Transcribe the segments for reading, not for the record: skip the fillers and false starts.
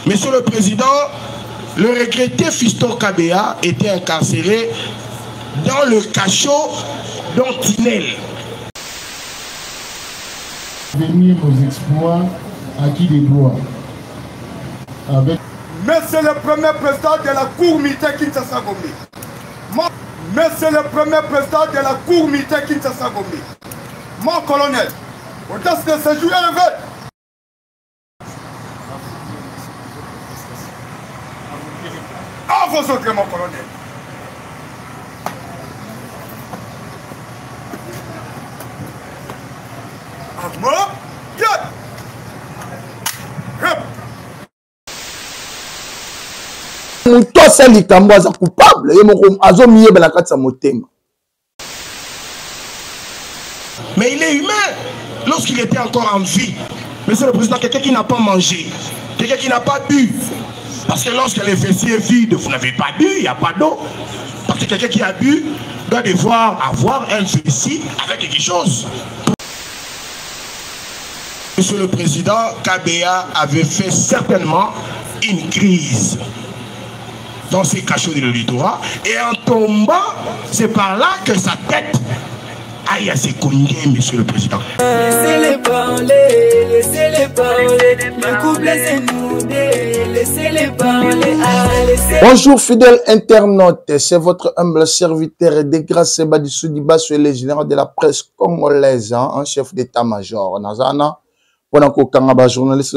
Monsieur le Président, le regretté Fiston Kabea était incarcéré dans le cachot d'Antinel. Venir nos exploits acquis des droits. Avec... Monsieur le premier président de la Cour militaire Kinshasa Gombe. Monsieur le premier président de la Cour militaire Kinshasa Gombe. Mon colonel, audace de séjour élevé. À vos ordres, mon colonel. À moi, Toi, c'est l'Ikambo, c'est coupable. Et mon azo miye belakati sa motema. Mais il est humain. Lorsqu'il était encore en vie, Monsieur le Président, quelqu'un qui n'a pas mangé, quelqu'un qui n'a pas bu. Parce que lorsque les fessiers vides, vous n'avez pas bu, il n'y a pas d'eau. Parce que quelqu'un qui a bu doit devoir avoir un fessier avec quelque chose. Monsieur le Président, Kabea avait fait certainement une crise dans ses cachots de l'auditoire, et en tombant, c'est par là que sa tête aille à ses cogner, Monsieur le Président. Laissez-les parler, laissez-les parler, le couple est noudé, laissez-les parler, Bonjour fidèles internautes, c'est votre humble serviteur et de grâce Badissou Dibassou, le général de la presse congolaise, en chef d'état-major. Nazana, pendant que Kangaba journaliste,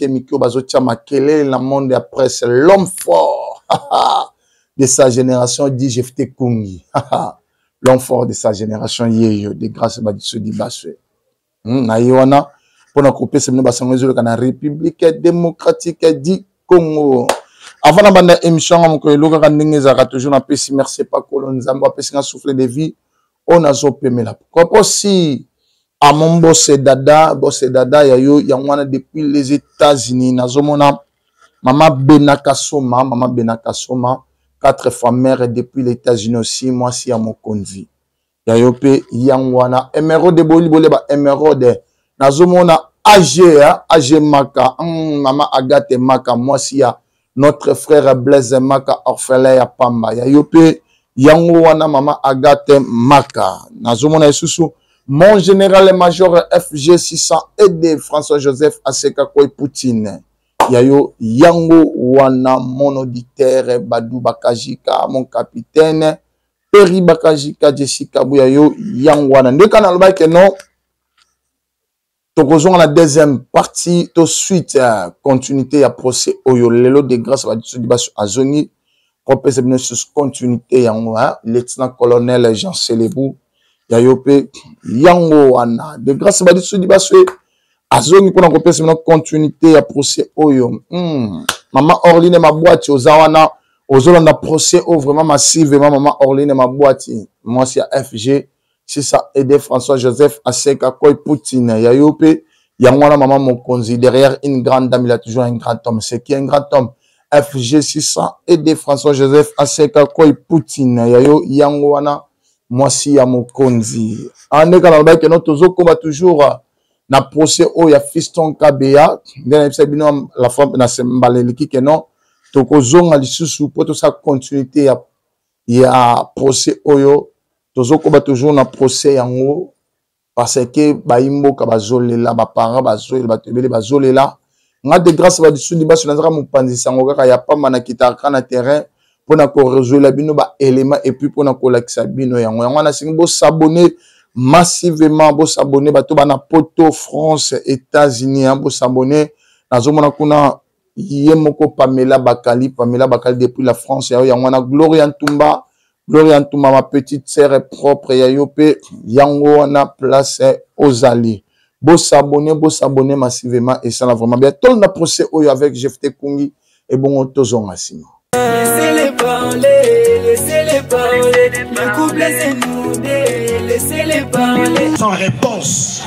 Mikio Bazotia Makele, la monde de la presse, l'homme fort de sa génération, dit Jefté Kungi. L'homme fort de sa génération, de grâce Badissou Dibassou. Naïwana, pendant que c'est la République démocratique du Congo. Avant de l'émission, toujours un peu si merci pas colon Zamba, un souffle de vie, on a zopé la. Comme aussi, à mon boss dada, yayo, yangwana depuis les États-Unis, nazomona, maman Benakasoma, 4 fois mère depuis les États-Unis aussi, moi si à mon conduit. Yayo pe yangwana, émeraude boli boleba, émeraude, nazomona, AG Maka, maman Agathe Maka, moi si ya, notre frère Blaise Maka, orphelin ya Pamba. Yayo pe yangwana, maman Agathe Maka, nazomona esusu, mon général et major FG 600 aidé François-Joseph Aseka Koy Poutine. Yayo yango wana mon auditeur Badou Bakajika, mon capitaine Peri Bakajika Jessica Bouyayo yango wana. Ndeka na loba ke non. Tokozonga la deuxième partie to suite continuité à procès Oyo lelo de grâce à Dibassou Azoni propose bien sur continuité yango lieutenant colonel Jean Célébou Yayope yango wana de grâce à Dibassou Azoni pour propose bien continuité à procès Oyo maman Orline ma boîte aux awana aux olanda procès au vraiment massivement maman Orline ma boîte moi c'est FG si ça aide François-Joseph Aseka Koy Poutine. Yayope, yangwana maman Mokonzi. Derrière une grande dame, il a toujours un grand homme. C'est qui un grand homme? FG 600 aide François-Joseph Aseka Koy Poutine. Yayo, yangwana, moi si ya Mokonzi. En également, que notre zoko va toujours na procès au ya Fiston Kabea. La femme na sembaleliki que non. Toko zonga lisusu pour tout ça continuité ya procès oyo. Tozoko ba toujours na procès yango parce que baimbo ka bazolela ba parents bazolela batebele bazolela nga de grâce ba disundi ba sunazaka mupanzi sango kaka ya pamba na kitaka na terrain pona ko résoudre bino ba élément et puis pona ko lakisa bino yango na singi bo s'abonner massivement bo s'abonner bato bana poto France États-Unis bo s'abonner nazomona kuna yemoko Pamela Bakali depuis la France yango na Gloria Ntumba ma petite sœur propre, Yayope, yango wana place aux alliés. Beau s'abonner massivement et ça l'a vraiment bien. Tout le procès avec Jefté Kungi et bon, tozon massimo. Laissez-les parler, le couple est noudé, laissez-les parler. Sans réponse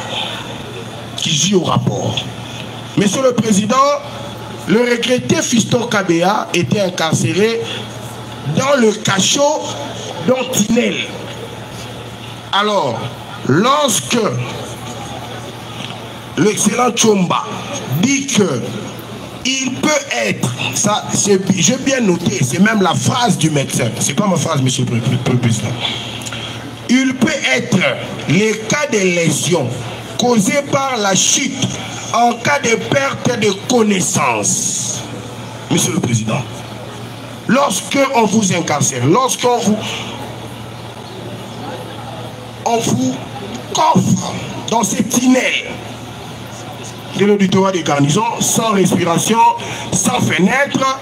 qui joue au rapport. Monsieur le Président, le regretté Fiston Kabea était incarcéré dans le cachot d'Antinel. Alors, lorsque l'excellent Tchomba dit que il peut être, ça j'ai bien noté, c'est même la phrase du médecin, c'est pas ma phrase, monsieur le président. Il peut être les cas de lésions causés par la chute en cas de perte de connaissance. Monsieur le président, lorsque on vous incarcère, lorsqu'on vous coffre dans ces tunnels de l'auditorat des garnisons, sans respiration, sans fenêtre,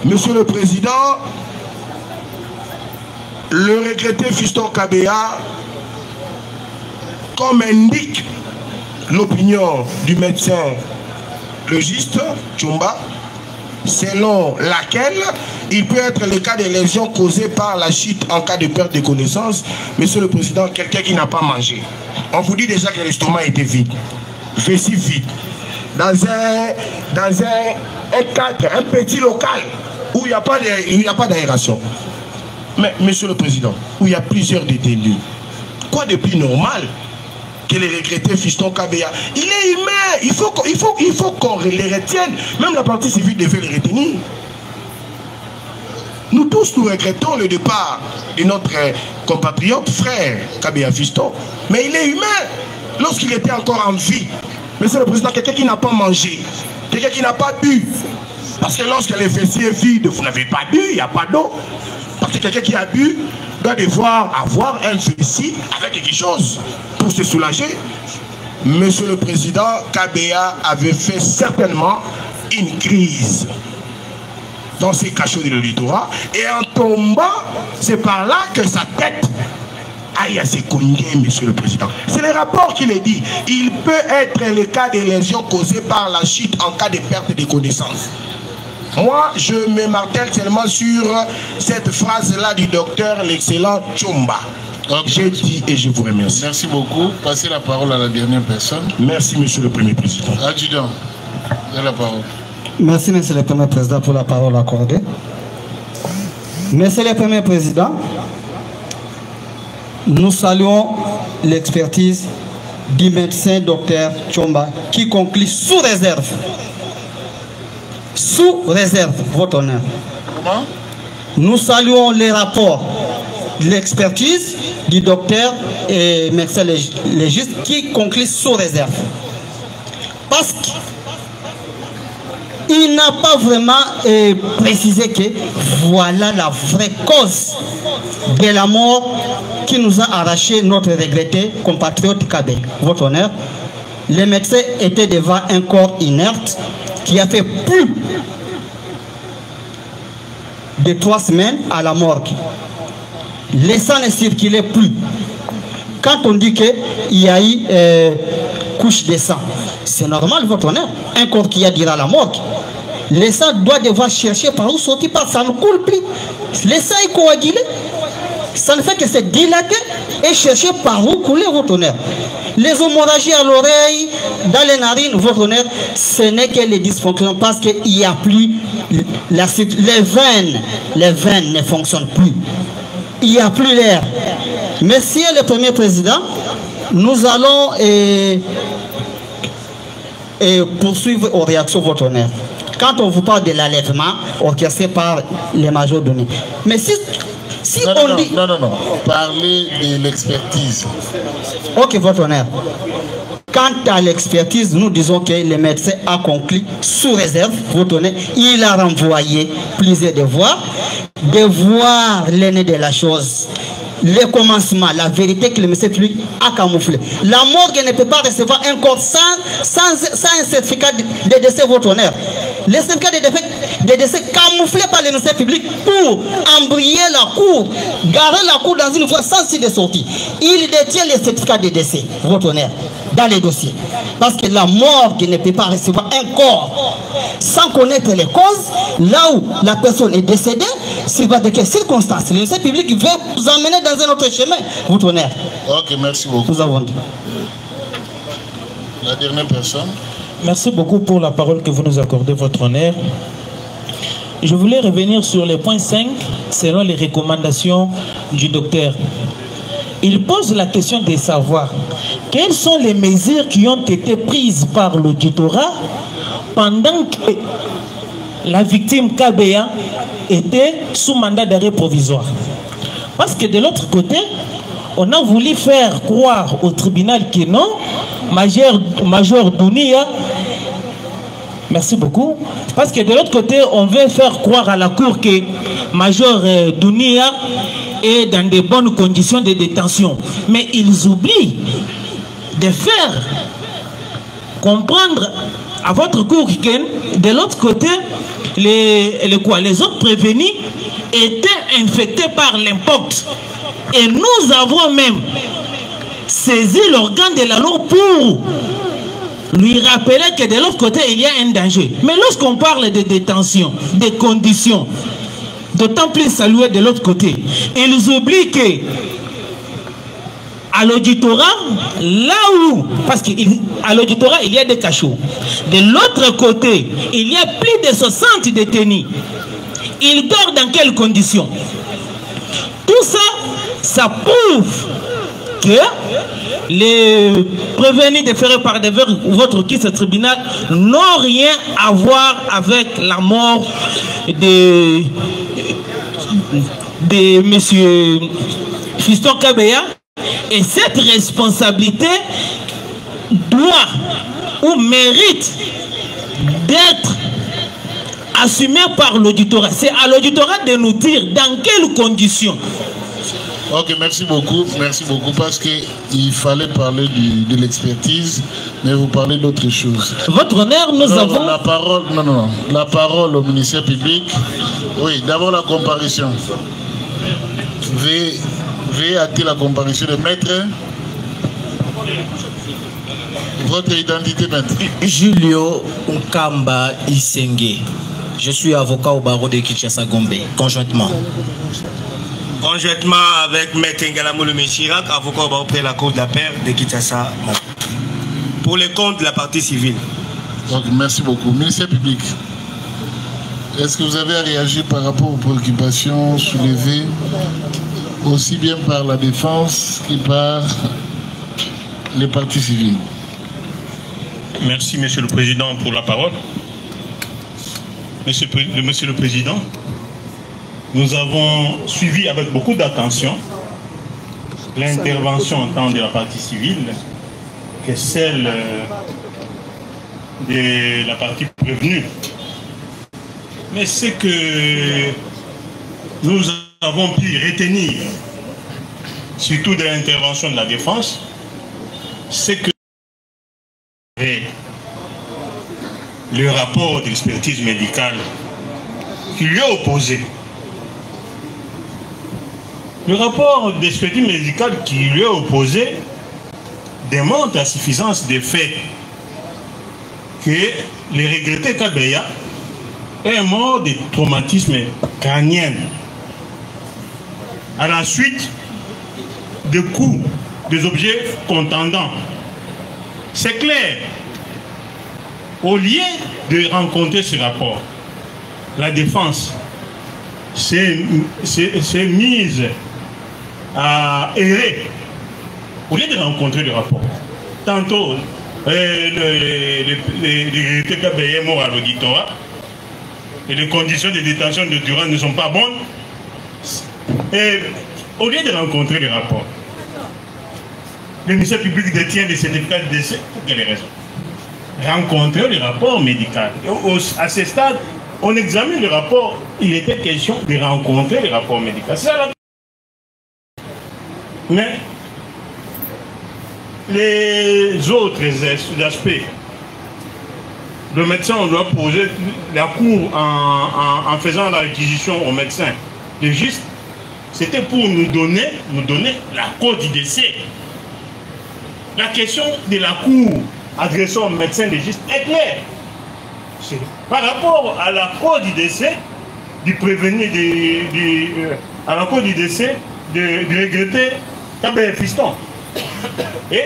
monsieur le président, le regretté Fiston Kabea, comme indique l'opinion du médecin légiste Tchomba, selon laquelle il peut être le cas de lésions causées par la chute en cas de perte de connaissance. Monsieur le président, quelqu'un qui n'a pas mangé. On vous dit déjà que l'estomac était vide, vessie vide, dans un cadre, un petit local où il n'y a pas d'aération. Mais monsieur le président, où il y a plusieurs détenus, quoi de plus normal que les regrettés Fiston Kabea? Il est humain, il faut qu'on les retienne. Même la partie civile devait les retenir. Nous tous, nous regrettons le départ de notre compatriote, frère Kabea Fiston. Mais il est humain lorsqu'il était encore en vie. Monsieur le président, quelqu'un qui n'a pas mangé, quelqu'un qui n'a pas bu. Parce que lorsque les fessiers vides, vous n'avez pas bu, il n'y a pas d'eau. Parce que quelqu'un qui a bu doit devoir avoir un fessier avec quelque chose pour se soulager. Monsieur le président, Kabea avait fait certainement une crise dans ses cachots de l'auditorat, et en tombant, c'est par là que sa tête aille à se cogner, monsieur le président. C'est le rapport qui le dit. Il peut être le cas de lésions causées par la chute en cas de perte de connaissance. Moi, je me martèle seulement sur cette phrase-là du docteur, l'excellent Tchomba. Okay. J'ai dit et je vous remercie. Merci beaucoup. Passez la parole à la dernière personne. Merci, monsieur le Premier Président. Adjudant, vous avez la parole. Merci, monsieur le Premier Président, pour la parole accordée. Monsieur le Premier Président, nous saluons l'expertise du médecin docteur Tchomba qui conclut sous réserve. Sous réserve, votre honneur. Comment? Nous saluons les rapports de l'expertise du docteur et médecin légiste qui conclut sous réserve. Parce qu'il n'a pas vraiment précisé que voilà la vraie cause de la mort qui nous a arraché notre regretté compatriote Kabé. Votre honneur, les médecins étaient devant un corps inerte qui a fait plus de 3 semaines à la morgue. Le sang ne circulait plus. Quand on dit qu'il y a eu couche de sang, c'est normal, votre honneur. Un corps qui a dit à la morgue, le sang doit devoir chercher par où sortir, parce que ça ne coule plus. Le sang est coagulé. Ça ne fait que se dilater et chercher par où couler, votre honneur. Les hémorragies à l'oreille, dans les narines, votre honneur, ce n'est que les dysfonctions parce qu'il n'y a plus les veines ne fonctionnent plus. Il n'y a plus l'air. Monsieur le Premier Président, nous allons poursuivre aux réactions, votre honneur. Quand on vous parle de l'enlèvement orchestré par les majors donnés. Mais si on dit... Non. Parlez de l'expertise. Ok, votre honneur. Quant à l'expertise, nous disons que le médecin a conclu sous réserve, votre honneur, il a renvoyé plusieurs devoirs, de voir l'aîné de la chose. Le commencement, la vérité que le médecin public a camouflé. La morgue ne peut pas recevoir un corps sans un certificat de décès, votre honneur. Le certificat de décès camouflé par le médecin public pour embrayer la cour, garer la cour dans une voie sans site de sortie. Il détient le certificat de décès, votre honneur, dans les dossiers. Parce que la morgue ne peut pas recevoir un corps sans connaître les causes, là où la personne est décédée, c'est pas de quelles circonstances. Le ministère public veut vous emmener dans un autre chemin, votre honneur. Ok, merci beaucoup. Nous avons dit. La dernière personne. Merci beaucoup pour la parole que vous nous accordez, votre honneur. Je voulais revenir sur le point 5, selon les recommandations du docteur. Il pose la question de savoir quelles sont les mesures qui ont été prises par l'auditorat pendant que la victime Kabea était sous mandat d'arrêt provisoire. Parce que de l'autre côté, on a voulu faire croire au tribunal que non, Major Dounia, merci beaucoup, parce que de l'autre côté, on veut faire croire à la cour que Major Dounia est dans de bonnes conditions de détention. Mais ils oublient de faire comprendre à votre cour que de l'autre côté, les autres prévenus étaient infectés par l'impoct. Et nous avons même saisi l'organe de la loi pour lui rappeler que de l'autre côté, il y a un danger. Mais lorsqu'on parle de détention, des conditions, d'autant plus saluer de l'autre côté, ils oublient que à l'auditorat, là où, parce qu'à l'auditorat, il y a des cachots. De l'autre côté, il y a plus de 60 détenus. Ils dorment dans quelles conditions? Tout ça, ça prouve que les prévenus de faire par devers votre kiss tribunal n'ont rien à voir avec la mort de monsieur Fiston Kabea. Et cette responsabilité doit ou mérite d'être assumée par l'auditorat. C'est à l'auditorat de nous dire dans quelles conditions. Ok, merci beaucoup parce qu'il fallait parler de l'expertise, mais vous parlez d'autre chose. Votre honneur, nous avons... La parole au ministère public. Oui, d'abord la comparution. Veuillez hâter la comparution de maître. Votre identité, maître. Julio Nkamba Isenge. Je suis avocat au barreau de Kinshasa Gombe, conjointement. Conjointement avec maître Ngalamou le Chirac, avocat au barreau de la Cour d'appel de Kinshasa. Pour les comptes de la partie civile. Donc, merci beaucoup. Ministère public. Est-ce que vous avez réagi par rapport aux préoccupations soulevées aussi bien par la défense que par les partis civils? Merci, Monsieur le Président, pour la parole. Monsieur le Président, nous avons suivi avec beaucoup d'attention l'intervention tant de la partie civile que celle de la partie prévenue. Mais ce que nous avons pu retenir, surtout de l'intervention de la défense, c'est que le rapport d'expertise médicale qui lui est opposé. Le rapport d'expertise médicale qui lui est opposé démontre à suffisance des faits que le regretté Kabea est mort de traumatisme crânien à la suite de coups des objets contendants. C'est clair. Au lieu de rencontrer ce rapport, la défense s'est mise à errer. Au lieu de rencontrer le rapport, tantôt le regretté Kabea est mort à l'auditorat et les conditions de détention de Durand ne sont pas bonnes. Et au lieu de rencontrer le rapport, le ministère public détient des certificats de décès pour quelles raisons? Rencontrer le rapport médical. À ce stade, on examine le rapport, il était question de rencontrer le rapport médical. C'est ça. Mais les autres aspects, le médecin, on doit poser la cour en faisant la réquisition au médecin. Le juste, c'était pour nous donner la cause du décès. La question de la cour adressée au médecin légiste est claire. Par rapport à la cause du décès du prévenu, à la cause du décès du regretté Kabea Fiston. Et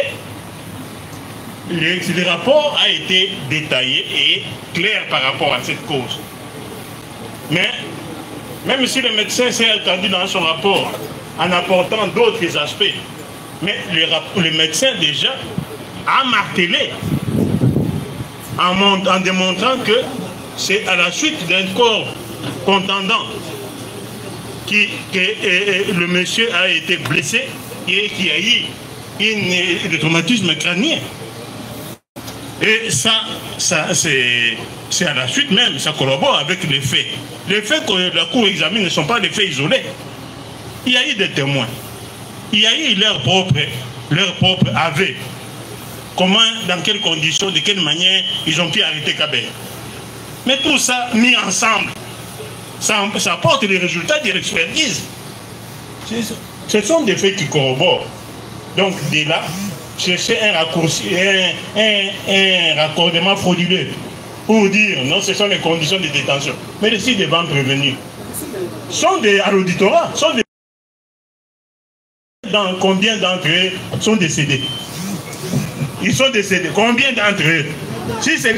le rapport a été détaillé et clair par rapport à cette cause. Mais même si le médecin s'est attendu dans son rapport en apportant d'autres aspects, mais le médecin déjà a martelé en démontrant que c'est à la suite d'un corps contendant que le monsieur a été blessé et qui a eu un traumatisme crânien. Et ça c'est à la suite même, ça collabore avec les faits. Les faits que la Cour examine ne sont pas des faits isolés. Il y a eu des témoins. Il y a eu leur propre aveu. Comment, dans quelles conditions, de quelle manière ils ont pu arrêter Kabé. Mais tout ça mis ensemble, ça apporte les résultats de l'expertise. Ce sont des faits qui corroborent. Donc, dès là, chercher un raccourci, un raccordement frauduleux pour dire non, ce sont les conditions de détention. Mais les 6 devant prévenus sont à l'auditorat, dans combien d'entre eux sont décédés? Ils sont décédés. Combien d'entre eux? Si c'est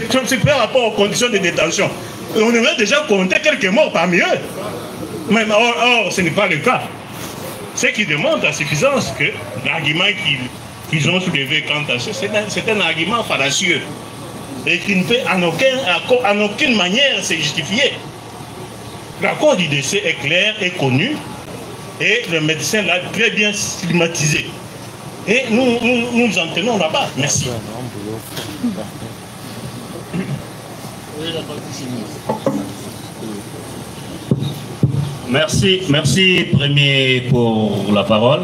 par rapport aux conditions de détention, on aurait déjà compté quelques morts parmi eux. Mais or ce n'est pas le cas. Ce qui démontre à suffisance que l'argument qu'ils ont soulevé quant à ça, c'est un argument fallacieux et qui ne peut en aucune manière se justifier. La cause du décès est claire et connue et le médecin l'a très bien stigmatisé. Et nous en tenons là-bas. Merci. Merci Premier pour la parole.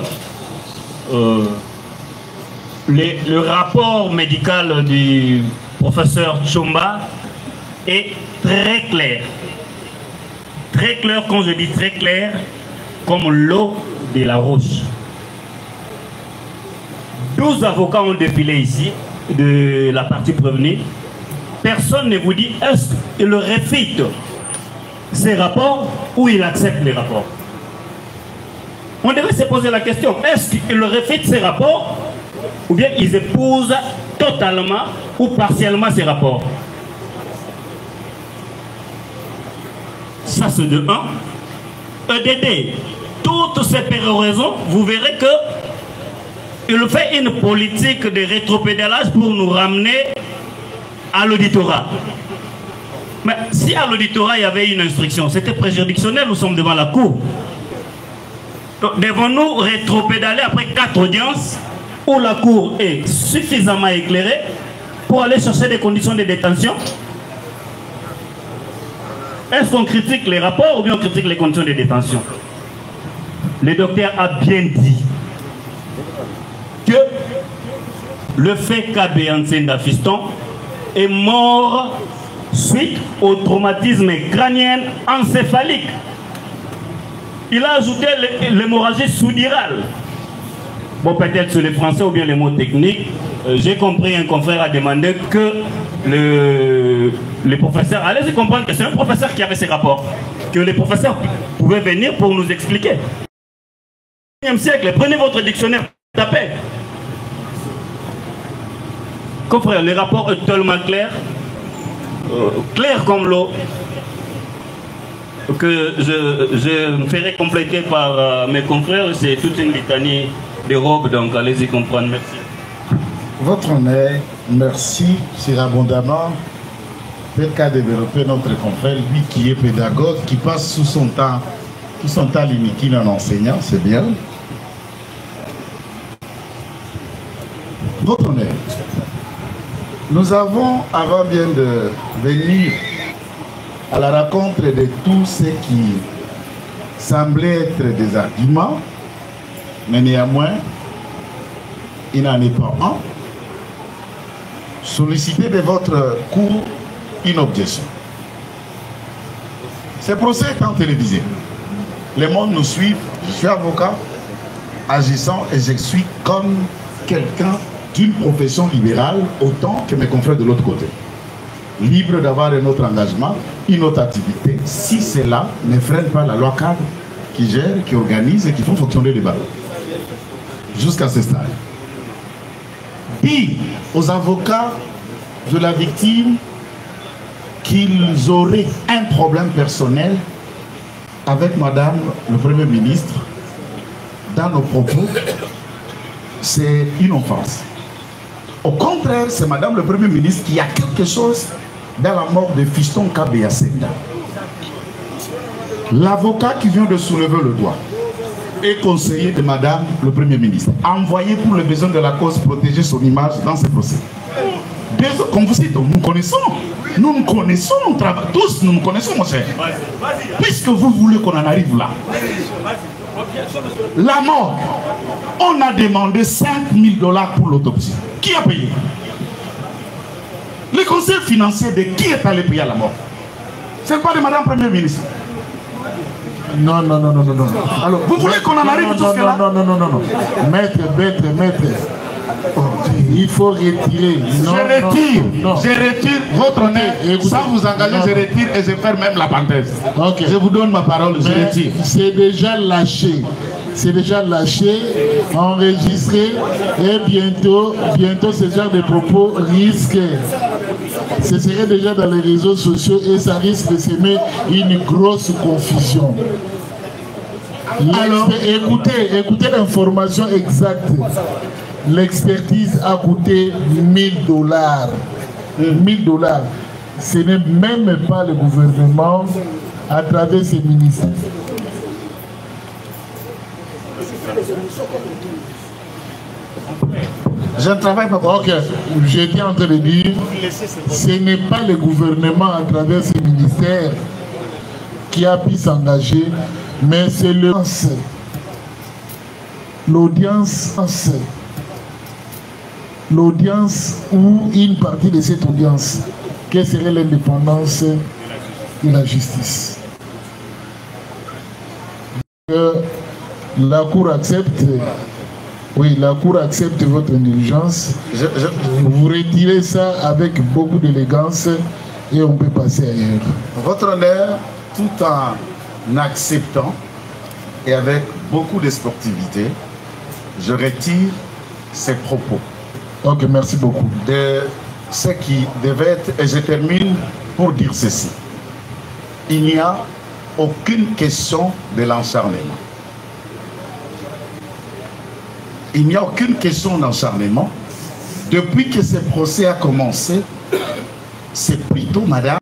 Le rapport médical du professeur Tchomba est très clair. Très clair, quand je dis très clair, comme l'eau de la roche. 12 avocats ont défilé ici, de la partie prévenue. Personne ne vous dit est-ce qu'il réfute ces rapports ou il accepte les rapports. On devrait se poser la question, est-ce qu'il réfute ces rapports ou bien ils épousent totalement ou partiellement ces rapports? Ça c'est de 1. EDD, toutes ces péroraisons, vous verrez que il fait une politique de rétropédalage pour nous ramener à l'auditorat. Mais si à l'auditorat il y avait une instruction, c'était préjuridictionnel, nous sommes devant la cour. Devons-nous rétropédaler après 4 audiences où la cour est suffisamment éclairée pour aller chercher des conditions de détention? Est-ce qu'on critique les rapports ou bien on critique les conditions de détention? Le docteur a bien dit que le fait qu'Abbé Ansenda Fiston est mort suite au traumatisme crânien encéphalique. Il a ajouté l'hémorragie sous-dirale. Bon, peut-être sur les français ou bien les mots techniques. J'ai compris, un confrère a demandé que le professeur, allez-y comprendre que c'est un professeur qui avait ces rapports, que les professeurs pouvaient venir pour nous expliquer. Au 19e siècle, prenez votre dictionnaire, tapez. Confrère, les rapports est tellement clair, clair comme l'eau, que je me ferai compléter par mes confrères. C'est toute une litanie de robes, donc allez-y comprendre. Merci. Votre honneur, merci surabondamment. Tel qu'a développé notre confrère, lui qui est pédagogue, qui passe tout son temps limité en enseignant, c'est bien. Votre honneur, nous avons, avant bien de venir à la rencontre de tout ce qui semblait être des arguments, mais néanmoins, il n'en est pas un, sollicité de votre cour une objection. Ce procès est en télévisé. Le monde nous suit. Je suis avocat, agissant et je suis comme quelqu'un d'une profession libérale autant que mes confrères de l'autre côté. Libre d'avoir un autre engagement, une autre activité, si cela ne freine pas la loi cadre qui gère, qui organise et qui font fonctionner les ballons. Jusqu'à ce stade. Dire aux avocats de la victime qu'ils auraient un problème personnel avec Madame le Premier ministre dans nos propos, c'est une offense. Au contraire, c'est Madame le Premier ministre qui a quelque chose dans la mort de Fiston Kabea Senda. L'avocat qui vient de soulever le doigt est conseiller de Madame le Premier ministre, envoyé pour le besoin de la cause protéger son image dans ce procès. Comme vous dites, nous connaissons, nous travaillons tous, nous connaissons, mon cher. Puisque vous voulez qu'on en arrive là. La mort, on a demandé 5 000 $ pour l'autopsie. Qui a payé? Le conseil financier de qui est allé payer à la mort? C'est pas de Madame Premier ministre. Non. Alors, vous voulez qu'on en arrive jusque là? Non. Maître. Il faut retirer. Je retire votre honneur. Sans vous engager, je retire et je ferme même la parenthèse. Okay. Je vous donne ma parole, je retire. C'est déjà lâché. Enregistré et bientôt ce genre de propos risque. Ce serait déjà dans les réseaux sociaux et ça risque de semer une grosse confusion. Alors, écoutez l'information exacte. L'expertise a coûté 1 000 $. 1 000 $. Ce n'est même pas le gouvernement à travers ses ministères. Je ne travaille pas. Ok, j'étais en train de dire, ce n'est pas le gouvernement à travers ses ministères qui a pu s'engager, mais c'est l'audience ou une partie de cette audience, quelle serait l'indépendance de la justice. La Cour accepte, votre indulgence. Vous retirez ça avec beaucoup d'élégance et on peut passer ailleurs. Votre honneur, tout en acceptant et avec beaucoup de sportivité, je retire ces propos. Ok, merci beaucoup. De ce qui devait être, et je termine pour dire ceci. Il n'y a aucune question de l'acharnement. Il n'y a aucune question d'acharnement. Depuis que ce procès a commencé, c'est plutôt madame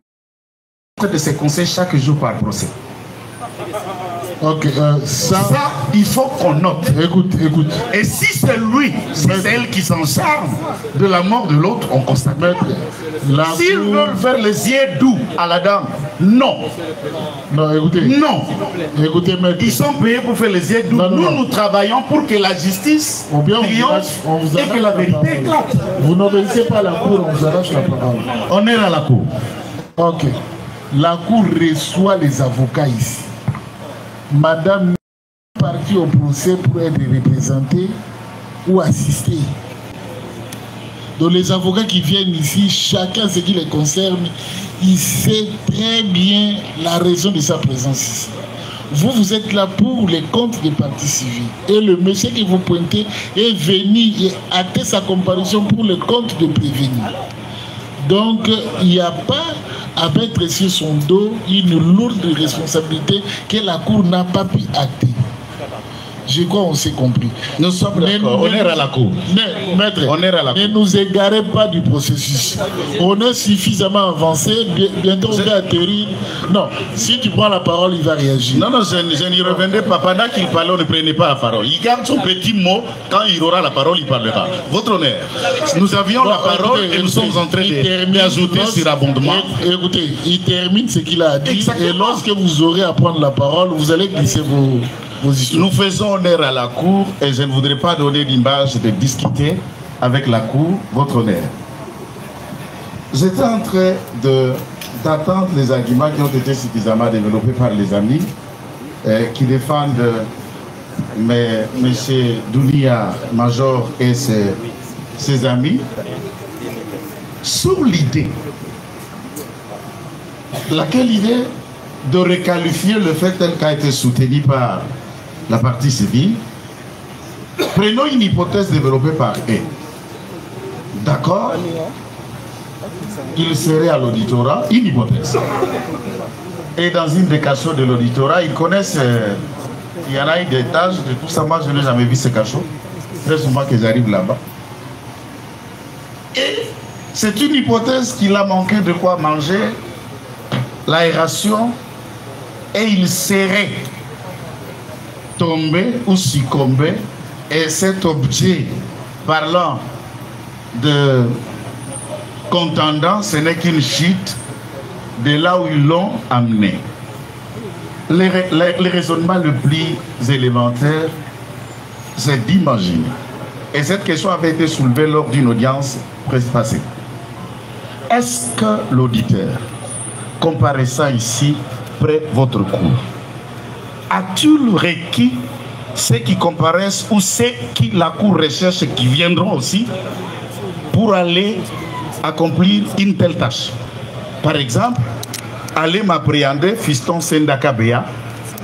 de se conseiller chaque jour par procès. Ok, ça, il faut qu'on note. Écoute. Et si c'est lui, si c'est elle qui s'en charge de la mort de l'autre, on constate. S'ils veulent faire les yeux doux à la dame, non. Non, écoutez. Non. Écoutez, maître. Ils sont payés pour faire les yeux doux. Nous travaillons pour que la justice triomphe et que la vérité éclate. Vous n'obéissez pas à la cour, on vous arrache la parole. On est à la cour. Ok. La cour reçoit les avocats ici. Madame est partie au procès pour être représentée ou assister. Donc les avocats qui viennent ici, chacun ce qui les concerne, il sait très bien la raison de sa présence ici. Vous êtes là pour les comptes des parties civiles. Et le monsieur qui vous pointez est venu et hâter sa comparution pour le compte de prévenir. Donc il n'y a pas à mettre sur son dos une lourde responsabilité que la Cour n'a pas pu acter. Je crois qu'on s'est compris. Nous sommes d'accord. On est à la Cour. Maître, on est à la Cour. Ne nous égarez pas du processus. On est suffisamment avancé. Bientôt on va atterrir. Non, si tu prends la parole, il va réagir. Non, je n'y reviendrai pas. Pendant qu'il parlait, on ne prenait pas la parole. Il garde son petit mot. Quand il aura la parole, il parlera. Votre honneur, nous avions la parole et nous sommes en train d'ajouter sur abondement. Écoutez, il termine ce qu'il a dit. Exactement. Et lorsque vous aurez à prendre la parole, vous allez glisser vos... Nous faisons honneur à la Cour et je ne voudrais pas donner l'image de discuter avec la Cour, votre honneur. J'étais en train d'attendre les arguments qui ont été suffisamment développés par les amis qui défendent M. Dounia Major et ses amis sur l'idée. Laquelle idée de requalifier le fait tel qu'a été soutenu par la partie civile. Prenons une hypothèse développée par eux. D'accord? Il serait à l'auditorat, une hypothèse. Et dans une des cachots de l'auditorat, ils connaissent, il y en a eu des tâches de tout ça. Moi, je n'ai jamais vu ces cachots. Très souvent que j'arrive là-bas. Et C'est une hypothèse qu'il a manqué de quoi manger, l'aération, et il serait tombé ou succombé, et cet objet parlant de contendant, ce n'est qu'une chute de là où ils l'ont amené. Le raisonnement le plus élémentaire, c'est d'imaginer. Et cette question avait été soulevée lors d'une audience passée. Est-ce que l'auditeur, comparaissant ici, près votre cours, a-t-il requis ceux qui comparaissent ou ceux qui la cour recherche qui viendront aussi pour aller accomplir une telle tâche? Par exemple, aller m'appréhender Fiston Sendaka Béa,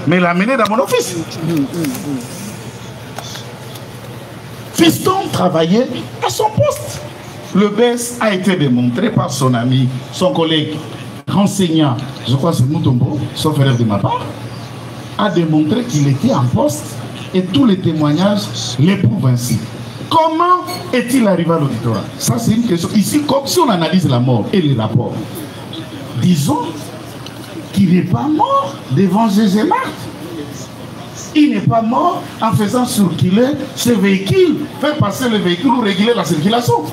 mais l'amener dans mon office. Fiston travaillait à son poste. Le BES a été démontré par son ami, son collègue enseignant, je crois que c'est Moutombo, son frère de ma part, a démontré qu'il était en poste et tous les témoignages l'éprouvent ainsi. Comment est-il arrivé à l'auditorat? Ça, c'est une question. Ici, comme si on analyse la mort et les rapports, disons qu'il n'est pas mort devant Gégé Marthe. Il n'est pas mort en faisant circuler ce véhicule, faire passer le véhicule ou réguler la circulation.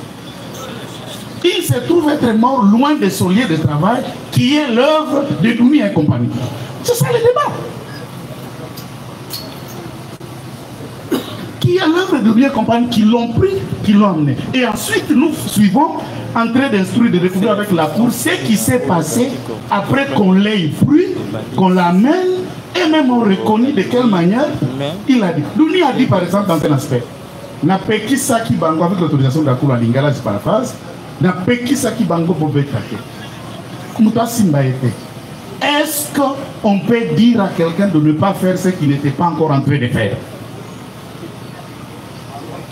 Il se trouve être mort loin de son lieu de travail, qui est l'œuvre de Doumi et compagnie. C'est ça le débat. Qui est l'œuvre de Doumi et compagnie, qui l'ont pris, qui l'ont amené. Et ensuite, nous suivons en train d'instruire, de découvrir avec la cour ce qui s'est passé après qu'on l'ait pris, qu'on l'amène, et même on reconnaît de quelle manière il a dit. Doumi a dit par exemple dans un aspect, n'a pas qui ça qui bango avec l'autorisation de la cour à Lingala, je paraphrase, n'a pas qui ça qui bango pour bétaker. Est-ce qu'on peut dire à quelqu'un de ne pas faire ce qu'il n'était pas encore en train de faire?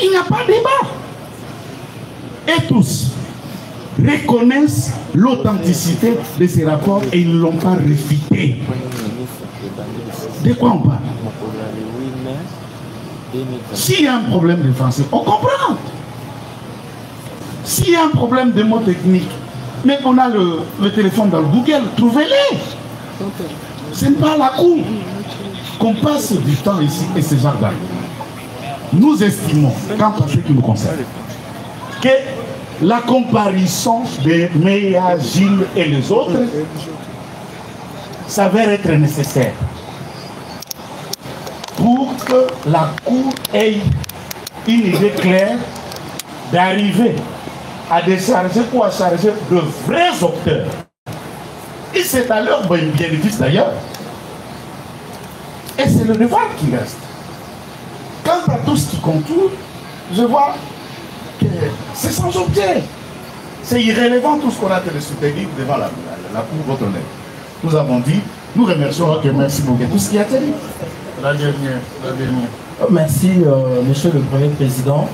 Il n'y a pas de débat. Et tous reconnaissent l'authenticité de ces rapports et ils ne l'ont pas réfuté. De quoi on parle? S'il y a un problème de français, on comprend. S'il y a un problème de mots techniques, mais on a le téléphone dans le Google, trouvez-les. Ce n'est pas la cour qu'on passe du temps ici et ce genre d'argent. Nous estimons, quant à ce qui nous concerne, que la comparaison de Meya, Gilles et les autres s'avère être nécessaire pour que la Cour ait une idée claire d'arriver à décharger ou à charger de vrais auteurs. Et c'est à leur bénéfice d'ailleurs. Et c'est le devoir qui reste. Quant à tout ce qui contourne, je vois que c'est sans objet. C'est irrélevant tout ce qu'on a de soutenir devant la Cour votre honneur. Nous avons dit, nous remercions que merci beaucoup. Tout ce qui a été dit. La dernière. Merci, Monsieur le Premier Président,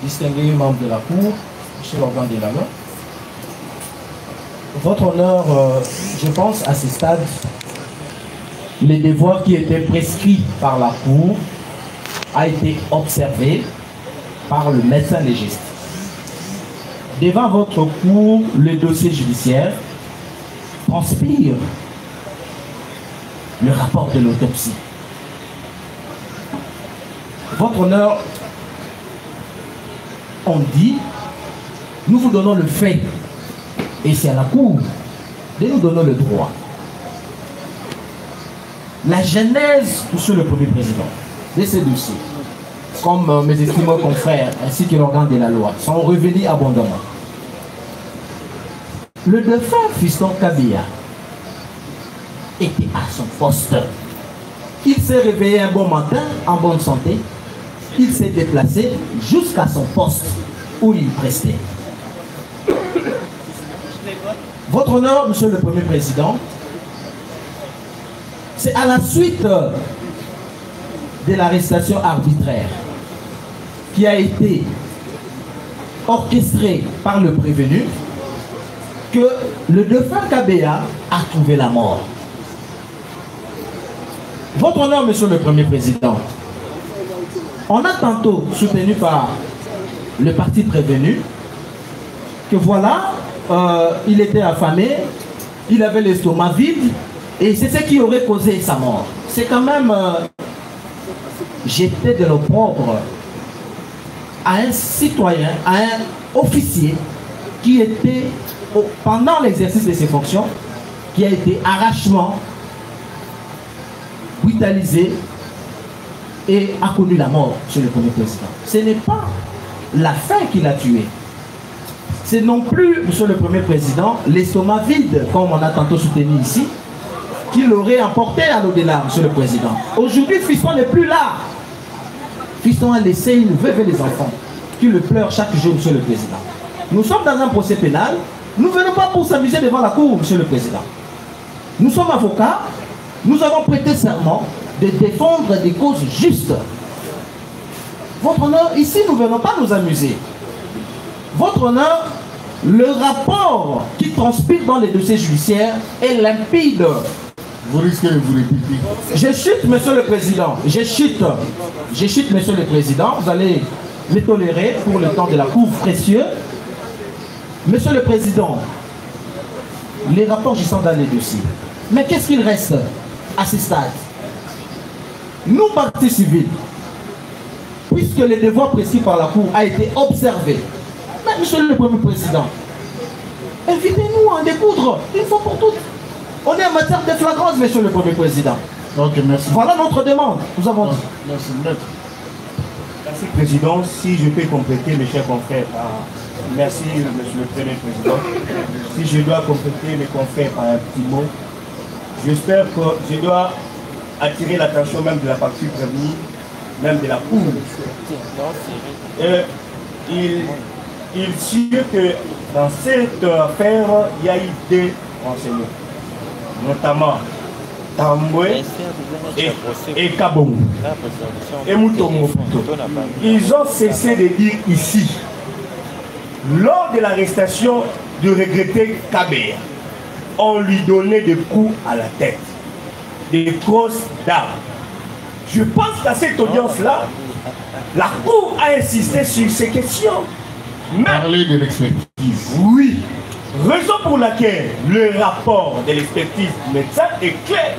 distingué membre de la Cour, Monsieur l'organe de la main. Votre honneur, je pense à ce stade, les devoirs qui étaient prescrits par la Cour a été observé par le médecin légiste. Devant votre cour, le dossier judiciaire transpire le rapport de l'autopsie. Votre honneur, on dit, nous vous donnons le fait, et c'est à la cour de nous donner le droit. La genèse, monsieur le Premier Président, de ces dossiers, comme mes estimés confrères ainsi que l'organe de la loi, sont revenus abondamment. Le défunt Fiston Kabila était à son poste. Il s'est réveillé un bon matin, en bonne santé. Il s'est déplacé jusqu'à son poste où il prestait. Votre honneur, monsieur le Premier Président, c'est à la suite de l'arrestation arbitraire qui a été orchestrée par le prévenu que le défunt Kabila a trouvé la mort. Votre honneur, monsieur le Premier Président, on a tantôt soutenu par le parti prévenu que voilà, il était affamé, il avait l'estomac vide, et c'est ce qui aurait causé sa mort. C'est quand même jeter de l'opprobre à un citoyen, à un officier qui était, pendant l'exercice de ses fonctions, qui a été arrachement brutalisé et a connu la mort chez le Premier président. Ce n'est pas la faim qui l'a tué. C'est non plus, monsieur le Premier président, l'estomac vide, comme on a tantôt soutenu ici, qui l'aurait emporté à l'au-delà, monsieur le président. Aujourd'hui, Fiston n'est plus là. Fiston a laissé une veuve et des enfants qui le pleurent chaque jour, monsieur le président. Nous sommes dans un procès pénal. Nous ne venons pas pour s'amuser devant la cour, monsieur le président. Nous sommes avocats. Nous avons prêté serment de défendre des causes justes. Votre honneur, ici, nous ne venons pas nous amuser. Votre honneur, le rapport qui transpire dans les dossiers judiciaires est limpide. Vous risquez de vous répéter. Je chute, monsieur le président. Je chute, monsieur le président. Vous allez les tolérer pour le temps de la cour précieux. Monsieur le président, les rapports sont dans les dossiers. Mais qu'est-ce qu'il reste à ce stade? Nous, partis civils, puisque le devoir prescrit par la cour a été observé, mais monsieur le Premier président, invitez-nous à en découdre une fois pour toutes. On est en matière de flagrance, monsieur le Premier président. Ok, merci. Voilà notre demande. Nous avons dit. Merci, maître. Merci, président. Si je peux compléter, mes chers confrères, merci, monsieur le Premier président. Si je dois compléter mes confrères par un petit mot, j'espère que je dois attirer l'attention même de la partie prévenue, même de la cour. Il sûr que dans cette affaire, il y a eu deux renseignements, notamment Tamboué et Kabongo et Moutongo. Ils ont cessé de dire ici, lors de l'arrestation du regretté Kabé, on lui donnait des coups à la tête, des grosses d'armes. Je pense qu'à cette audience-là, la Cour a insisté sur ces questions. Parler de l'expertise. Oui. Raison pour laquelle le rapport de l'expertise du médecin est clair.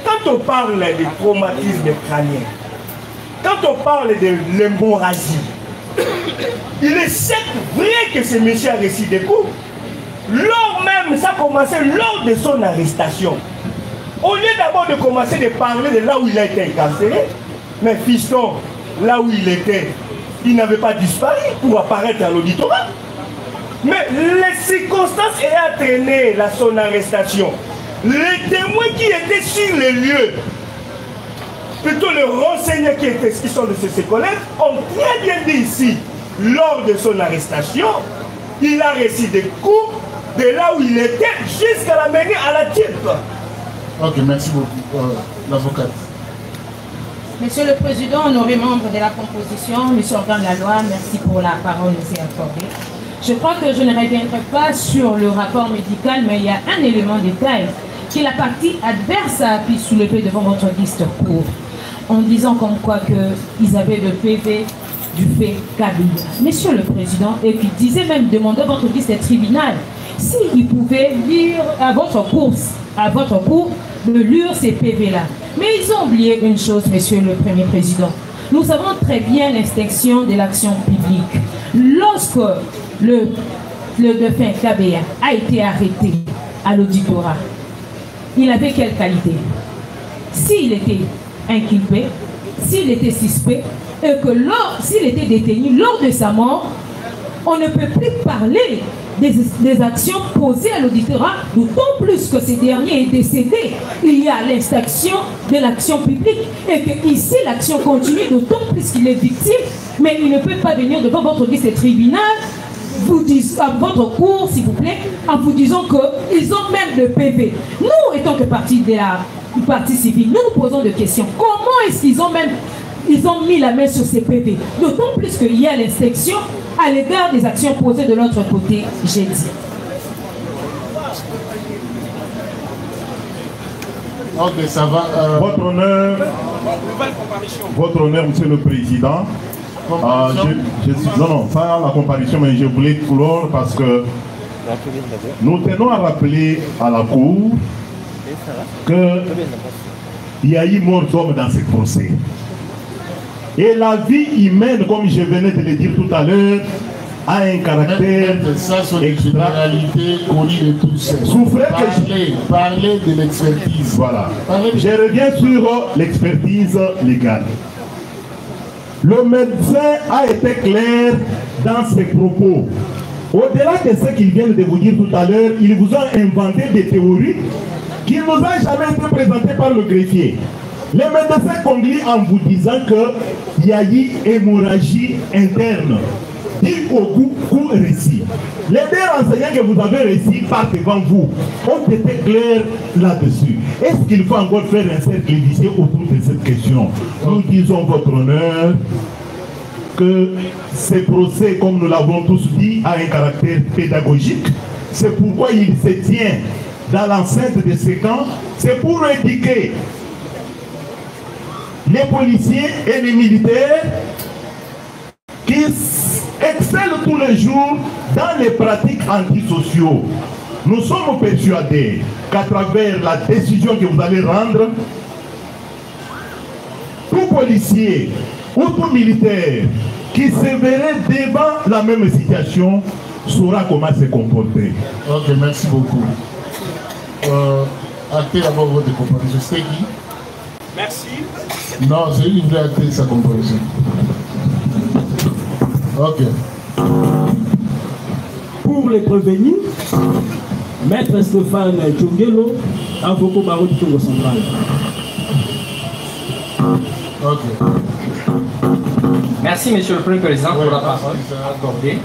Quand on parle de traumatisme crânien, quand on parle de l'hémorragie, il est certes vrai que ce monsieur a reçu des coups. Lors même, ça a commencé lors de son arrestation. Au lieu d'abord de commencer de parler de là où il a été incarcéré, mais Fiston, là où il était, il n'avait pas disparu pour apparaître à l'auditorat. Mais les circonstances ayant traîné son arrestation, les témoins qui étaient sur les lieux, plutôt les renseignants qui sont de ses collègues, ont très bien dit ici, lors de son arrestation, il a reçu des coups de là où il était jusqu'à la mener à la type. Ok, merci beaucoup, l'avocate. Monsieur le Président, honoré membre de la composition, monsieur organe de la loi, merci pour la parole ici accordée. Je crois que je ne reviendrai pas sur le rapport médical, mais il y a un élément de détail qui est la partie adverse a pu soulever devant votre liste cour, en disant comme quoi qu'ils avaient le PV du fait Kabila. Monsieur le Président, et qui disait même demander à votre liste tribunal s'ils pouvaient lire à votre cours, de lire ces PV-là. Mais ils ont oublié une chose, monsieur le Premier Président. Nous savons très bien l'extinction de l'action publique. Lorsque le défunt Kabila a été arrêté à l'auditorat, il avait quelle qualité? S'il était inculpé, s'il était suspect, et que s'il était détenu lors de sa mort, on ne peut plus parler des actions posées à l'auditorat, d'autant plus que ce dernier est décédé. Il y a l'extinction de l'action publique et que ici l'action continue, d'autant plus qu'il est victime, mais il ne peut pas venir devant votre liste tribunal à votre cour, s'il vous plaît, en vous disant qu'ils ont même le PV. Nous, étant que partie de la partie civile, nous posons des questions. Comment est-ce qu'ils ont mis la main sur ces PV? D'autant plus qu'il y a l'inspection à l'égard des actions posées de l'autre côté, j'ai dit. Ok, ça va. Votre honneur, Monsieur le Président, Non, pas la comparution, mais je voulais clore parce que nous tenons à rappeler à la Cour qu'il y a eu mort d'homme dans ce procès. Et la vie humaine, comme je venais de le dire tout à l'heure, a un caractère extra. Connue de tous. Parlez de l'expertise. Voilà. Je reviens sur l'expertise légale. Le médecin a été clair dans ses propos. Au-delà de ce qu'il vient de vous dire tout à l'heure, il vous a inventé des théories qui ne nous ont jamais été présentées par le greffier. Le médecin conclut en vous disant qu'il y a eu hémorragie interne. Dit au coup récit. Les deux enseignants que vous avez réussi par devant vous ont été clairs là-dessus. Est-ce qu'il faut encore faire un cercle vicieux autour de cette question? Nous disons, votre honneur, que ce procès, comme nous l'avons tous dit, a un caractère pédagogique. C'est pourquoi il se tient dans l'enceinte de ce camp. C'est pour éduquer les policiers et les militaires qui excellent tous les jours dans les pratiques antisociaux. Nous sommes persuadés qu'à travers la décision que vous allez rendre, tout policier ou tout militaire qui se verrait devant la même situation saura comment se comporter. Ok, merci beaucoup. Actez d'abord votre comparaison. C'est qui? Merci. Non, c'est lui qui voulait acter sa comparaison. Ok. Pour les prévenus, Maître Stéphane Tchungelo, avocat barreau du Congo central. Ok. Merci, Monsieur le Premier Président, pour la parole accordée.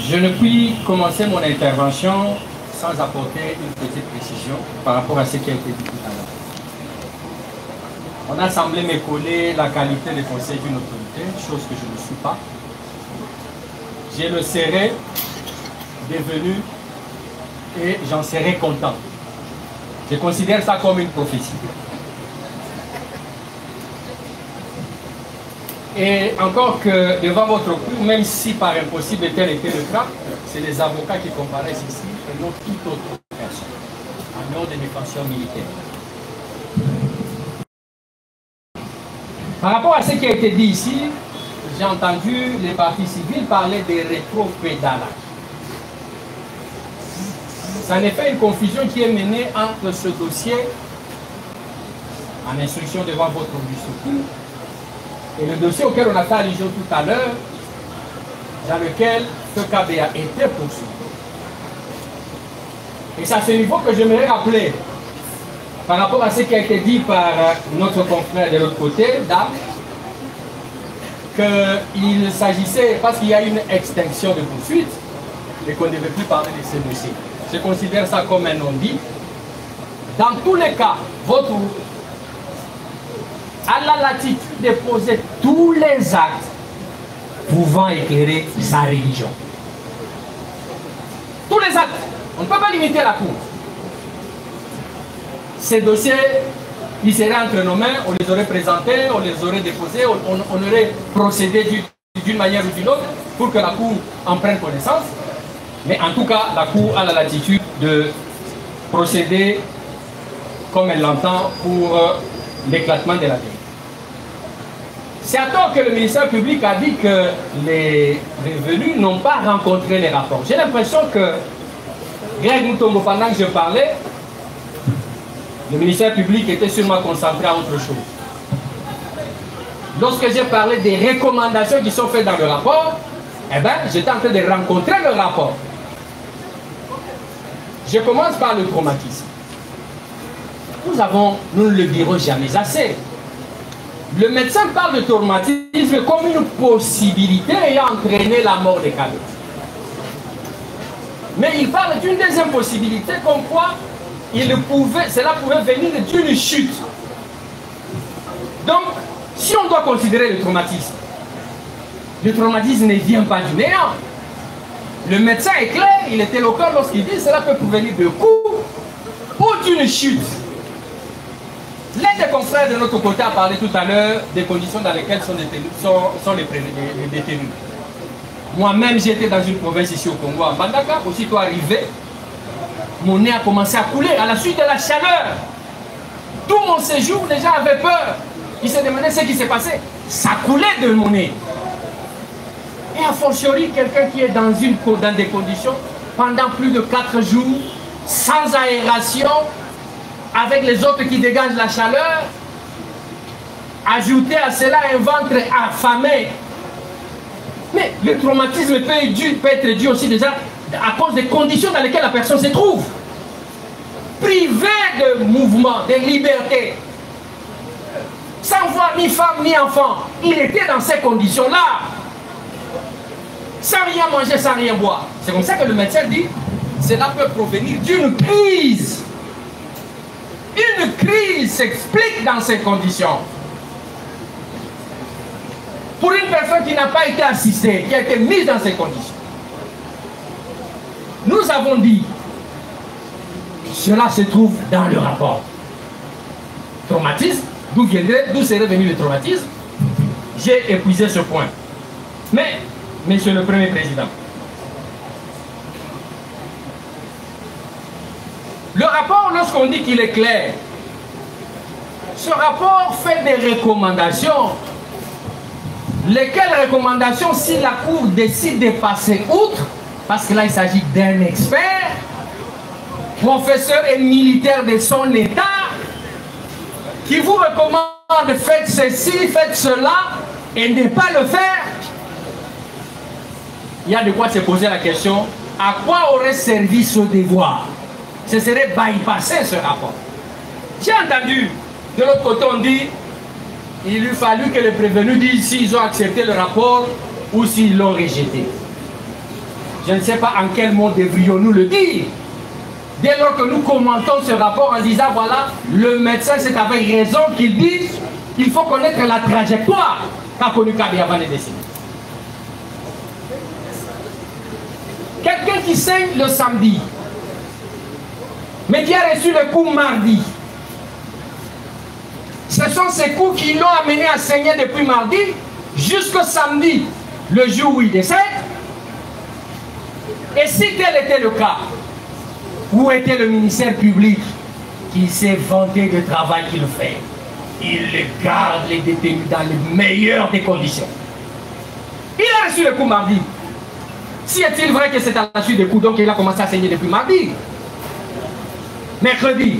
Je ne puis commencer mon intervention sans apporter une petite précision par rapport à ce qui a été dit tout à l'heure. On a semblé m'écoller la qualité de conseil d'une autorité, chose que je ne suis pas. Je le serai devenu et j'en serai content. Je considère ça comme une prophétie. Et encore que devant votre cour, même si par impossible tel était le cas, c'est les avocats qui comparaissent ici et non toute autre personne, en nom des défenseurs militaires. Par rapport à ce qui a été dit ici, j'ai entendu les partis civils parler des rétropédalages. Ça en est fait une confusion qui est menée entre ce dossier en instruction devant votre cour et le dossier auquel on a fait allusion tout à l'heure, dans lequel ce KBA était poursuivi. Et c'est à ce niveau que j'aimerais rappeler, par rapport à ce qui a été dit par notre confrère de l'autre côté, Dame, qu'il s'agissait, parce qu'il y a une extinction de poursuite, et qu'on ne devait plus parler de ce dossier. Je considère ça comme un non-dit. Dans tous les cas, votre a la latitude de poser tous les actes pouvant éclairer sa religion. Tous les actes. On ne peut pas limiter la Cour. Ces dossiers, ils seraient entre nos mains, on les aurait présentés, on les aurait déposés, on aurait procédé d'une manière ou d'une autre pour que la Cour en prenne connaissance. Mais en tout cas, la Cour a la latitude de procéder comme elle l'entend pour l'éclatement de la vie. C'est à tort que le ministère public a dit que les revenus n'ont pas rencontré les rapports. J'ai l'impression que Greg Moutombo, pendant que je parlais, le ministère public était sûrement concentré à autre chose. Lorsque j'ai parlé des recommandations qui sont faites dans le rapport, eh bien, j'étais en train de rencontrer le rapport. Je commence par le traumatisme. Nous ne le dirons jamais assez. Le médecin parle de traumatisme comme une possibilité ayant entraîné la mort des cadets. Mais il parle d'une deuxième possibilité comme quoi cela pouvait venir d'une chute. Donc, si on doit considérer le traumatisme ne vient pas du néant. Le médecin est clair, il est éloquent lorsqu'il dit que cela peut provenir de coups ou d'une chute. L'aide de confrère de notre côté a parlé tout à l'heure des conditions dans lesquelles sont les détenus. Moi-même, j'étais dans une province ici au Congo, à Mbandaka, aussitôt arrivé, mon nez a commencé à couler à la suite de la chaleur. Tout mon séjour, les gens avaient peur. Ils se demandaient ce qui s'est passé. Ça coulait de mon nez. Et a fortiori, quelqu'un qui est dans des conditions pendant plus de 4 jours, sans aération, avec les autres qui dégagent la chaleur, ajouter à cela un ventre affamé. Mais le traumatisme peut être dû aussi déjà à cause des conditions dans lesquelles la personne se trouve. Privé de mouvement, de liberté, sans voir ni femme ni enfant, il était dans ces conditions-là, sans rien manger, sans rien boire. C'est comme ça que le médecin dit, cela peut provenir d'une crise. Une crise s'explique dans ces conditions. Pour une personne qui n'a pas été assistée, qui a été mise dans ces conditions. Nous avons dit, cela se trouve dans le rapport. Traumatisme, d'où serait venu le traumatisme? J'ai épuisé ce point. Mais, Monsieur le Premier Président, le rapport, lorsqu'on dit qu'il est clair, ce rapport fait des recommandations. Lesquelles recommandations, si la Cour décide de passer outre, parce que là il s'agit d'un expert, professeur et militaire de son État, qui vous recommande faites ceci, faites cela, et ne pas le faire, il y a de quoi se poser la question, à quoi aurait servi ce devoir? Ce serait bypasser ce rapport. J'ai entendu, de l'autre côté on dit, il eût fallu que les prévenus disent s'ils ont accepté le rapport ou s'ils l'ont rejeté. Je ne sais pas en quel mot devrions-nous le dire. Dès lors que nous commentons ce rapport en disant voilà, le médecin c'est avec raison qu'il dit qu'il faut connaître la trajectoire qu'a connu Kabi avant de décider. Quelqu'un qui saigne le samedi, mais qui a reçu le coup mardi, ce sont ces coups qui l'ont amené à saigner depuis mardi jusqu'au samedi, le jour où il décède. Et si tel était le cas, où était le ministère public qui s'est vanté du travail qu'il fait? Il garde les détenus dans les meilleures des conditions. Il a reçu le coup mardi. Si est-il vrai que c'est à la suite des coups, donc il a commencé à saigner depuis mardi, mercredi,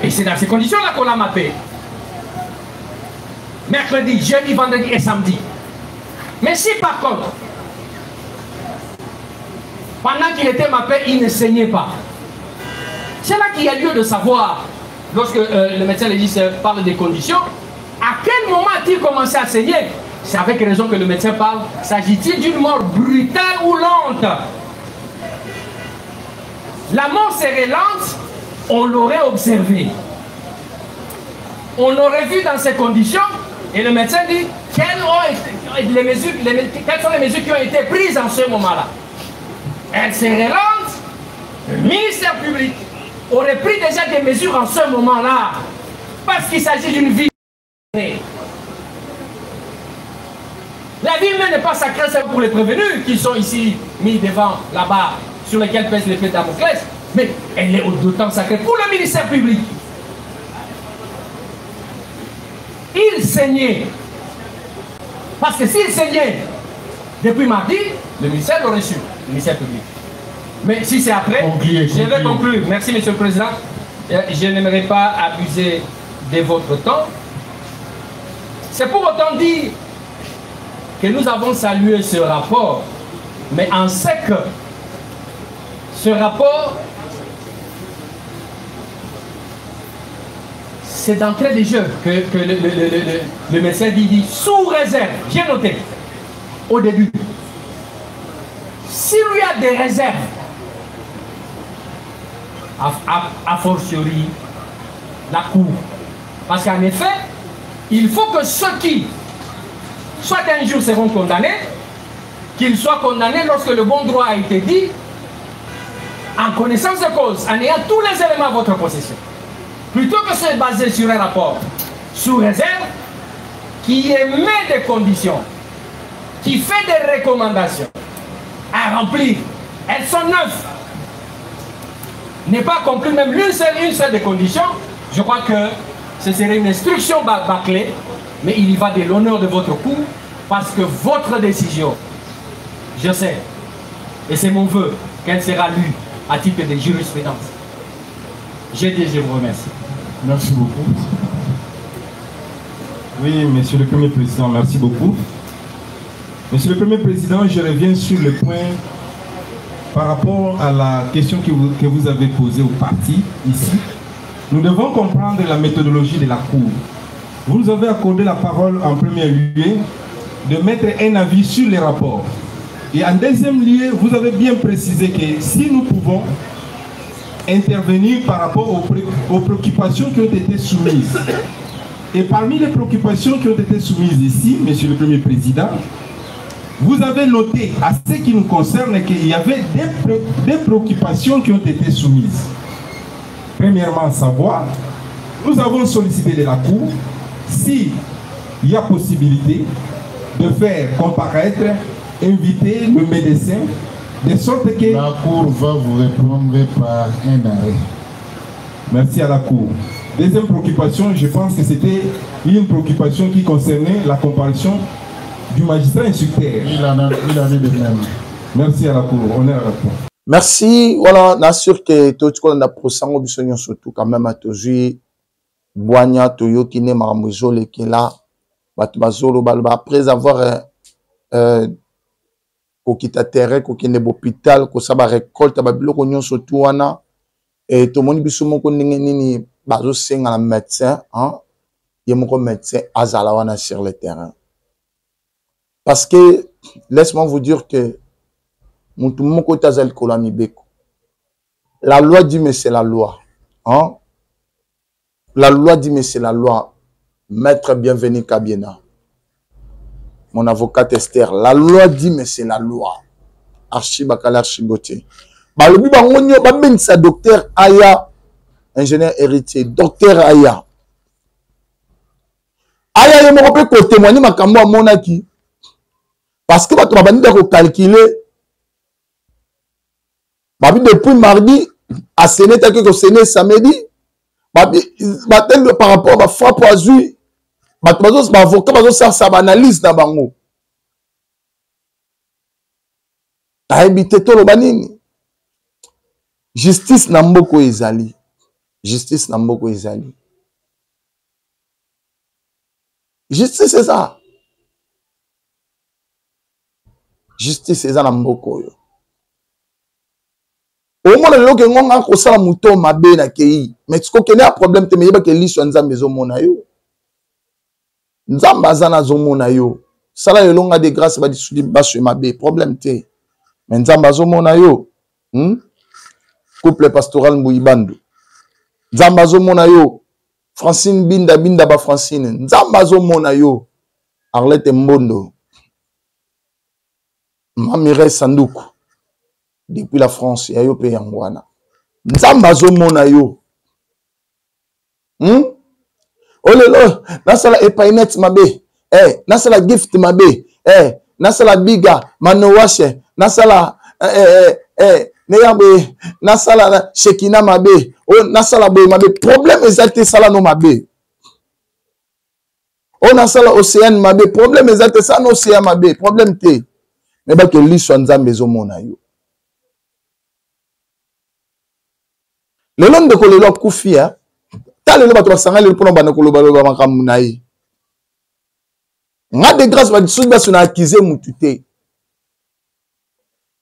et c'est dans ces conditions-là qu'on l'a mappé. Mercredi, jeudi, vendredi et samedi. Mais si par contre, pendant qu'il était mappé, il ne saignait pas, c'est là qu'il y a lieu de savoir, lorsque le médecin légiste parle des conditions, à quel moment a-t-il commencé à saigner? C'est avec raison que le médecin parle. S'agit-il d'une mort brutale ou lente? La mort serait lente, on l'aurait observé. On l'aurait vu dans ces conditions, et le médecin dit quelles sont les mesures qui ont été prises en ce moment-là. Elles seraient lentes, le ministère public aurait pris déjà des mesures en ce moment-là, parce qu'il s'agit d'une vie. La vie humaine n'est pas sacrée, c'est pour les prévenus qui sont ici mis devant là-bas, sur lesquels pèse l'épée de Damoclès, mais elle est d'autant sacrée pour le ministère public. Il saignait. Parce que s'il saignait depuis mardi, le ministère l'aurait su, le ministère public. Mais si c'est après, je vais conclure. Merci, Monsieur le Président. Je n'aimerais pas abuser de votre temps. C'est pour autant dire que nous avons salué ce rapport, mais on sait que ce rapport, c'est d'entrée de jeu que le médecin dit sous réserve, bien noté, au début. S'il y a des réserves, a fortiori, la Cour. Parce qu'en effet, il faut que ceux qui, soit un jour seront condamnés, qu'ils soient condamnés lorsque le bon droit a été dit, en connaissance de cause, en ayant tous les éléments à votre possession. Plutôt que de se baser sur un rapport sous réserve, qui émet des conditions, qui fait des recommandations à remplir. Elles sont 9. N'est pas compris même une seule des conditions. Je crois que ce serait une instruction bâclée, mais il y va de l'honneur de votre cour, parce que votre décision, je sais, et c'est mon vœu, qu'elle sera lue à titre de jurisprudence. Je vous remercie. Merci beaucoup. Oui, Monsieur le Premier Président, merci beaucoup. Monsieur le Premier Président, je reviens sur le point par rapport à la question que vous avez posée au parti ici. Nous devons comprendre la méthodologie de la Cour. Vous nous avez accordé la parole en premier lieu de mettre un avis sur les rapports. Et en deuxième lieu, vous avez bien précisé que si nous pouvons intervenir par rapport aux préoccupations qui ont été soumises. Et parmi les préoccupations qui ont été soumises ici, Monsieur le Premier Président, vous avez noté, à ce qui nous concerne, qu'il y avait des préoccupations qui ont été soumises. Premièrement, savoir, nous avons sollicité de la Cour s'il y a possibilité de faire comparaître, inviter le médecin, de sorte que... La Cour va vous répondre par un arrêt. Merci à la Cour. Deuxième préoccupation, je pense que c'était une préoccupation qui concernait la comparution du magistrat instructeur. Il en a dit de même. Merci à la Cour. On est à la Cour. Merci. Voilà, on sûr que tout ce qu'on a procès surtout quand même à Toji, Boigna, Toyo, qui n'est Maramouzo, qui est là, après avoir kokita terrain, kokine hôpital, ko saba récolte, babilo konyon surtout wana, et tout le monde biso moko nini bazo senga la médecin, hein, yemoko médecin azala wana sur le terrain. Parce que, laisse-moi vous dire que, la loi dit, mais c'est la loi. Hein? La loi dit, mais c'est la loi. Maître Bienvenu Kabiena. Mon avocat Esther. La loi dit, mais c'est la loi. Archibakala Archigoté. Balobi bangonyo, baben sa docteur Aya, ingénieur héritier. Docteur Aya. Aya, il m'a rappelé qu'on témoigne ma kambo à monaki. Parce que tu vas calculer. Depuis mardi, à Séné, tel que Séné samedi, par rapport à la frappe à Zui, avocat, ça va analyse dans Bango. Justice Namboko Ezali. Justice Namboko Ezali. Justice, c'est ça. Justice, c'est ça Namboko. Au moins, le que on a causé la mouton ma bé na kei. Mais tu connais un problème te meyeba que l'issue nzambe zo mona yo. Nzamba zana zo mona yo. Sala yo longa de grâce ba di sudi basu ma bé. Problème te. Mais nzamba zo mona yo. Couple pastoral Mbouibando. Nzamba zo mona yo. Francine Binda ba Francine. Nzamba zo mona yo. Arlette Mbondo. Mamire Sandoukou. Depuis la France, il y a eu pays Angwana. Nzamba zo mona yo. Oh lelo, nasala epainet mabe. Nasala gift mabe. Nasala biga, manowashe. Nasala neyabe, nasala shekina mabe. Oh nasala boy mabe. Problème exalté sala no mabe. Oh nasala océan mabe. Problème exalté ça no océan mabe. Problème te. Mais ba ke liswa nzambe zo mona yo. Le nom de Kolelo Koufi, hein? T'as le bateau sangal le prenons banakolo baloba makamunaï. N'a de grâce va dire que son accusé mutute.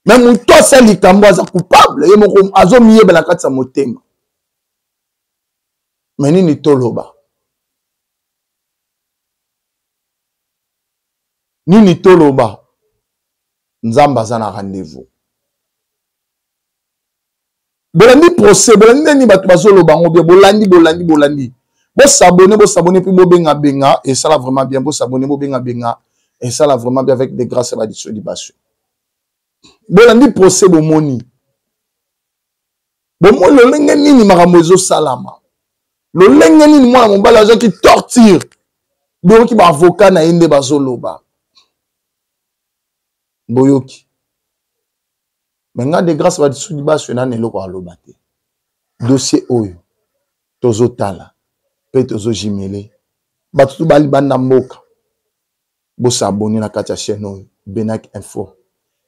Même muto c'est likamboza coupable et mon azo miye balakat sa motema. Mais ni toloba. Ni toloba. Nzamba zana rendez-vous. Bolandi procès, bolandi ni batu bazolo bango bien, bolandi. Bo s'abonner puis bo benga et ça là vraiment bien, bo s'abonner bo benga et ça là vraiment bien avec des grâces à la distribution. Bolandi procès bo moni. Bo mo lo lenga nini makamozo salama. Le lengeni ni moi mon bala qui torture. Donc qui ba avocat na inde bazoloba. Boyoki. Menga de grâce va dessous du bas sur na neloko aloba te. Dossier oyo. Tozo tala. Pe tozo jimele. Batutu bali banda mboka. Bo s'abonner na kati ya chaîne oyo. Benak Info.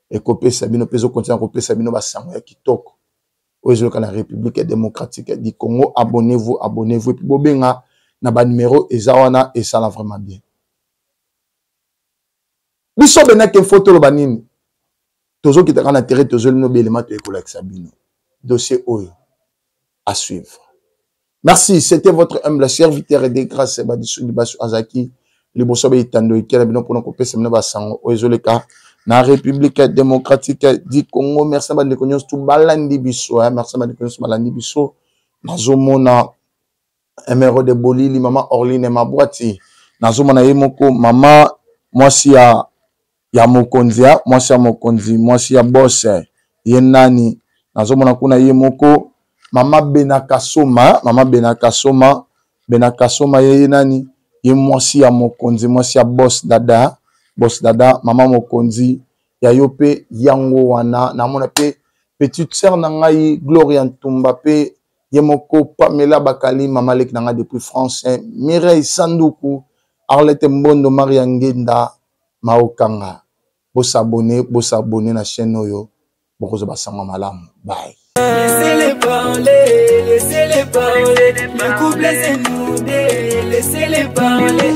Et copé Sabino peso continue à copé Sabino basango ya kitoko. Oyo ka na République démocratique du Congo, abonnez-vous et puis bobenga na ba numéro ezawana et ça la vraiment bien. Biso Benak Info to lo banini. Tozo ki taka na terre tozo no belema to ekola Sabino. Dossier oyo à suivre. Merci, c'était votre humble serviteur et des grâces Badisu Dibasu Azaki. Les bosobe itando ikela bino pour copé Sabino basango oyo le ka na République démocratique du Congo. Merci à de connaissance tout balandi biso, merci à de connaissance balandi biso. Nazomona Emero de Bolili, maman Orline Mabwati. Nazomona yemoko mama mwasi ya mokonzia, mwasi ya mokonzi, mwasi ya boss yenani. Nazomona kuna yemoko mama Benakasoma, Benakasoma yenani, ye mwasi ya mokonzi, mwasi ya boss dada. Boss dada, maman mokonzi, ya yope yango wana, namona pe petite sœur nangai Gloria Ntumba pe yemoko Pamela Bakali, maman lek nanga depuis France, Mireille Sanduku, Arlette Mbondo, Maria Ngenda, Maokanga. Boss abonner na chaîne oyo, bokozo basanga malamu. Bye. Laissez-les parler, le couple c'est nous, laissez-les parler.